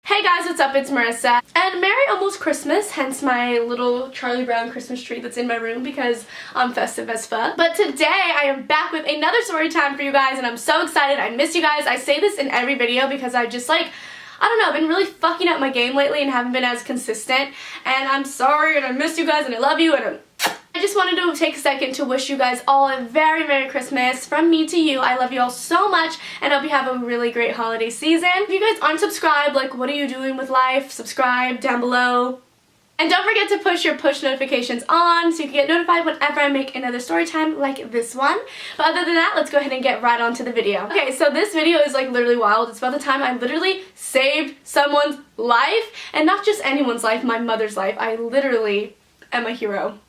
Hey guys, what's up? It's Marissa. And Merry almost Christmas, hence my little Charlie Brown Christmas tree that's in my room because I'm festive as fuck. But today I am back with another story time for you guys and I'm so excited. I miss you guys. I say this in every video because I just I don't know, I've been really fucking up my game lately and haven't been as consistent. And I'm sorry and I miss you guys and I love you and I just wanted to take a second to wish you guys all a very Merry Christmas from me to you. I love you all so much and hope you have a really great holiday season. If you guys aren't subscribed, what are you doing with life? Subscribe down below. And don't forget to push your push notifications on so you can get notified whenever I make another story time like this one. But other than that, let's go ahead and get right on to the video. Okay, so this video is literally wild. It's about the time I literally saved someone's life. And not just anyone's life, my mother's life. I literally am a hero.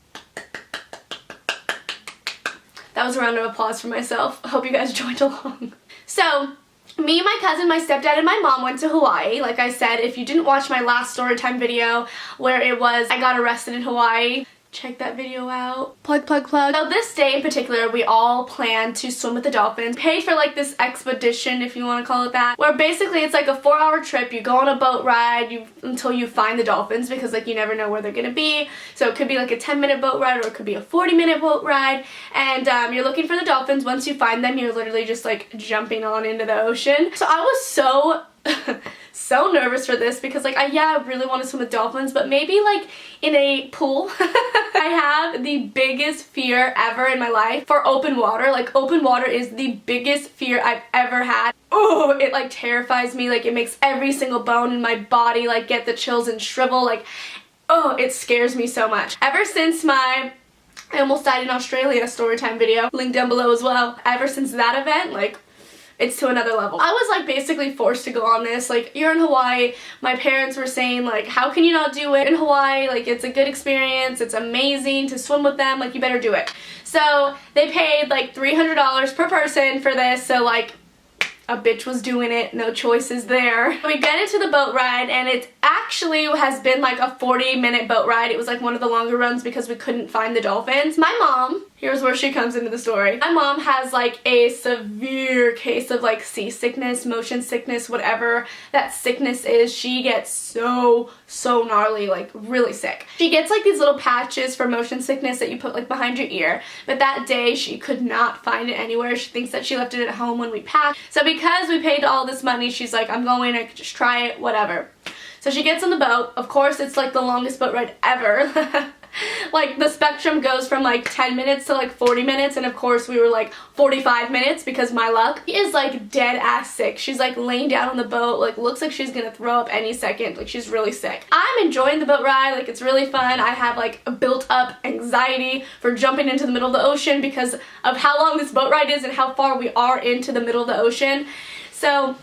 That was a round of applause for myself. I hope you guys joined along. So, me, my cousin, my stepdad, and my mom went to Hawaii. Like I said, if you didn't watch my last storytime video where it was I got arrested in Hawaii, check that video out. Plug, plug, plug. So this day in particular, we all planned to swim with the dolphins. Paid for this expedition, if you want to call it that, where basically it's a 4-hour trip. You go on a boat ride until you find the dolphins because you never know where they're gonna be. So it could be a 10-minute boat ride or it could be a 40-minute boat ride. And you're looking for the dolphins. Once you find them, you're literally just jumping on into the ocean. So I was so so nervous for this because I really want to swim with dolphins, but maybe in a pool. I have the biggest fear ever in my life for open water. Open water is the biggest fear I've ever had. Oh, it terrifies me. It makes every single bone in my body get the chills and shrivel. Oh, it scares me so much. Ever since I almost died in Australia storytime video, link down below as well. Ever since that event, it's to another level. I was basically forced to go on this. You're in Hawaii. My parents were saying how can you not do it in Hawaii? It's a good experience. It's amazing to swim with them. You better do it. So they paid $300 per person for this. So a bitch was doing it, no choices there. We get into the boat ride and it actually has been a 40-minute boat ride. It was one of the longer runs because we couldn't find the dolphins. My mom, here's where she comes into the story. My mom has a severe case of seasickness, motion sickness, whatever that sickness is. She gets so gnarly, really sick. She gets these little patches for motion sickness that you put behind your ear. But that day she could not find it anywhere. She thinks that she left it at home when we packed. So because we paid all this money, she's I'm going to just try it, whatever. So she gets on the boat. Of course, it's the longest boat ride ever. The spectrum goes from 10 minutes to 40 minutes, and of course we were 45 minutes because my luck. She is dead ass sick. She's laying down on the boat, looks like she's gonna throw up any second. She's really sick. I'm enjoying the boat ride. It's really fun. I have a built up anxiety for jumping into the middle of the ocean because of how long this boat ride is and how far we are into the middle of the ocean. So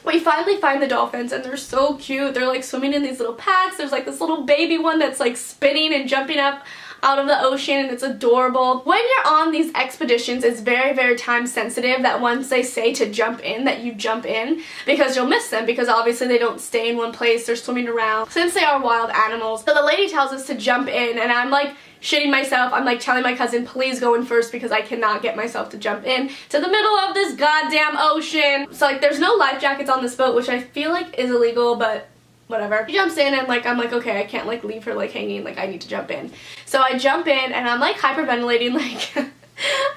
we finally find the dolphins and they're so cute. They're swimming in these little packs. There's this little baby one that's spinning and jumping up out of the ocean and it's adorable. When you're on these expeditions, it's very, very time sensitive that once they say to jump in, that you jump in because you'll miss them because obviously they don't stay in one place. They're swimming around since they are wild animals. So the lady tells us to jump in and I'm shitting myself. I'm telling my cousin, please go in first because I cannot get myself to jump in to the middle of this goddamn ocean. So there's no life jackets on this boat, which I feel is illegal, but whatever. She jumps in and I'm okay, I can't leave her hanging, I need to jump in. So I jump in and I'm hyperventilating,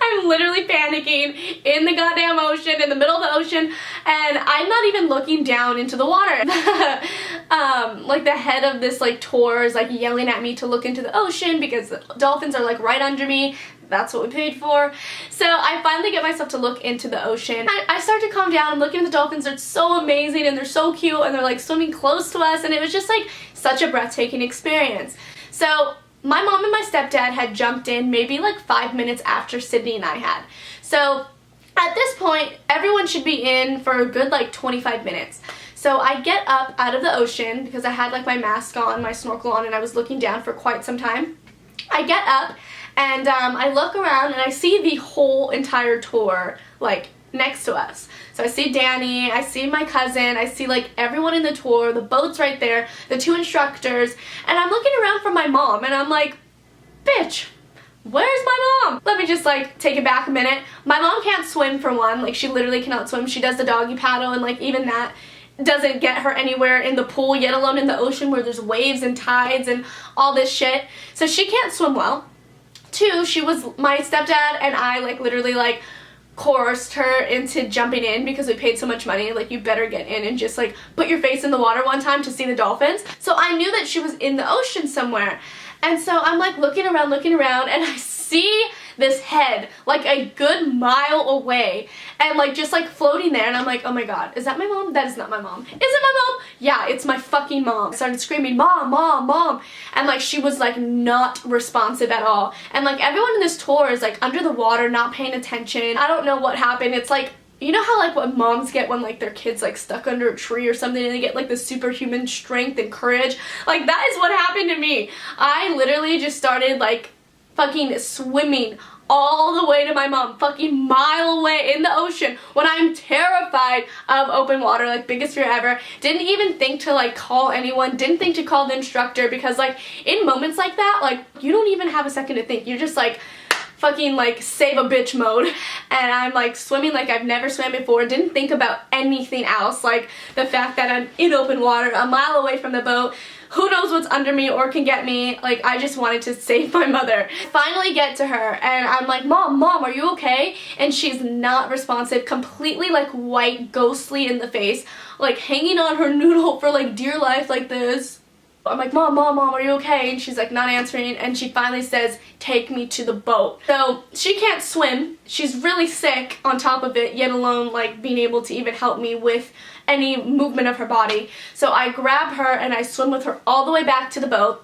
I'm literally panicking in the goddamn ocean, in the middle of the ocean, and I'm not even looking down into the water. The head of this tour is yelling at me to look into the ocean because the dolphins are right under me. That's what we paid for. So I finally get myself to look into the ocean. I start to calm down. I'm looking at the dolphins. They're so amazing and they're so cute and they're swimming close to us and it was just such a breathtaking experience. So my mom and my stepdad had jumped in maybe 5 minutes after Sydney and I had. So at this point, everyone should be in for a good 25 minutes. So I get up out of the ocean because I had my mask on, my snorkel on, and I was looking down for quite some time. I get up and I look around and I see the whole entire tour next to us. So I see Danny, I see my cousin, I see everyone in the tour, the boat's right there, the 2 instructors, and I'm looking around for my mom and I'm bitch, where's my mom? Let me just take it back a minute. My mom can't swim for one, she literally cannot swim. She does the doggy paddle and even that doesn't get her anywhere in the pool, yet alone in the ocean where there's waves and tides and all this shit. So she can't swim well. 2, my stepdad and I like literally like coerced her into jumping in because we paid so much money. Like, you better get in and just like put your face in the water one time to see the dolphins. So I knew that she was in the ocean somewhere. And so I'm like looking around, and I see this head like a good mile away and like just like floating there, and I'm like, oh my god, is that my mom? That is not my mom. Is it my mom? Yeah, it's my fucking mom. I started screaming, mom, mom, mom, and like she was like not responsive at all, and like everyone in this tour is like under the water, not paying attention. I don't know what happened. It's like, you know how like what moms get when like their kids like stuck under a tree or something and they get like the superhuman strength and courage? Like, that is what happened to me. I literally just started like fucking swimming all the way to my mom, fucking mile away in the ocean when I'm terrified of open water, like biggest fear ever. Didn't even think to like call anyone, didn't think to call the instructor, because like in moments like that, like you don't even have a second to think. You're just like fucking like save a bitch mode, and I'm like swimming like I've never swam before. Didn't think about anything else, like the fact that I'm in open water a mile away from the boat. Who knows what's under me or can get me? Like, I just wanted to save my mother. Finally get to her, and I'm like, mom, are you okay? And she's not responsive, completely like white, ghostly in the face, like hanging on her noodle for like dear life like this. I'm like, mom, are you okay? And she's like not answering, and she finally says, take me to the boat. So she can't swim, she's really sick on top of it, yet alone like being able to even help me with any movement of her body. So I grab her and I swim with her all the way back to the boat.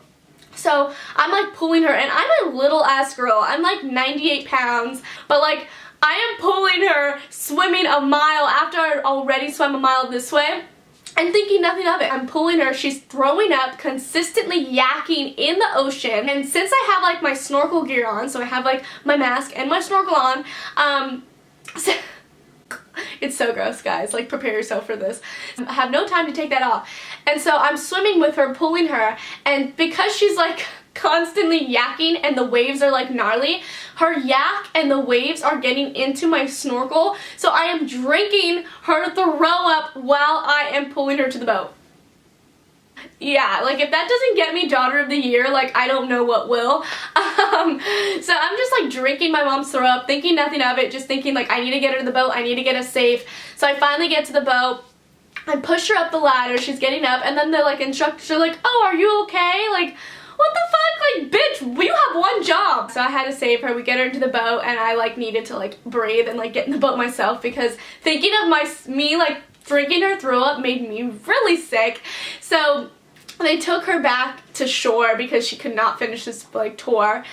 So I'm like pulling her, and I'm a little ass girl. I'm like 98 pounds, but like I am pulling her, swimming a mile after I already swam a mile this way, and thinking nothing of it. I'm pulling her, she's throwing up, consistently yakking in the ocean, and since I have like my snorkel gear on, so I have like my mask and my snorkel on, it's so gross, guys, like prepare yourself for this. I have no time to take that off, and so I'm swimming with her, pulling her, and because she's like constantly yakking and the waves are like gnarly, her yak and the waves are getting into my snorkel, so I am drinking her throw up while I am pulling her to the boat. Yeah, like if that doesn't get me daughter of the year, like I don't know what will. So I'm just like drinking my mom's throw up, thinking nothing of it, just thinking like I need to get her to the boat, I need to get us safe. So I finally get to the boat, I push her up the ladder, she's getting up, and then the like instructors are like, oh, are you okay? Like, what the fuck? Like, bitch, you have one job. So I had to save her. We get her into the boat, and I like needed to like breathe and like get in the boat myself, because thinking of me like drinking her throw up made me really sick. So they took her back to shore because she could not finish this like tour,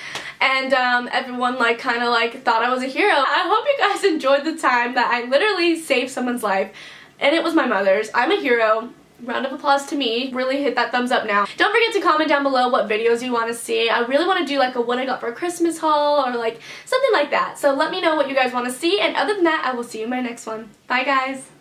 and everyone like kind of like thought I was a hero. I hope you guys enjoyed the time that I literally saved someone's life, and it was my mother's. I'm a hero. Round of applause to me. Really hit that thumbs up now. Don't forget to comment down below what videos you want to see. I really want to do like a what I got for a Christmas haul or like something like that. So let me know what you guys want to see, and other than that, I will see you in my next one. Bye guys.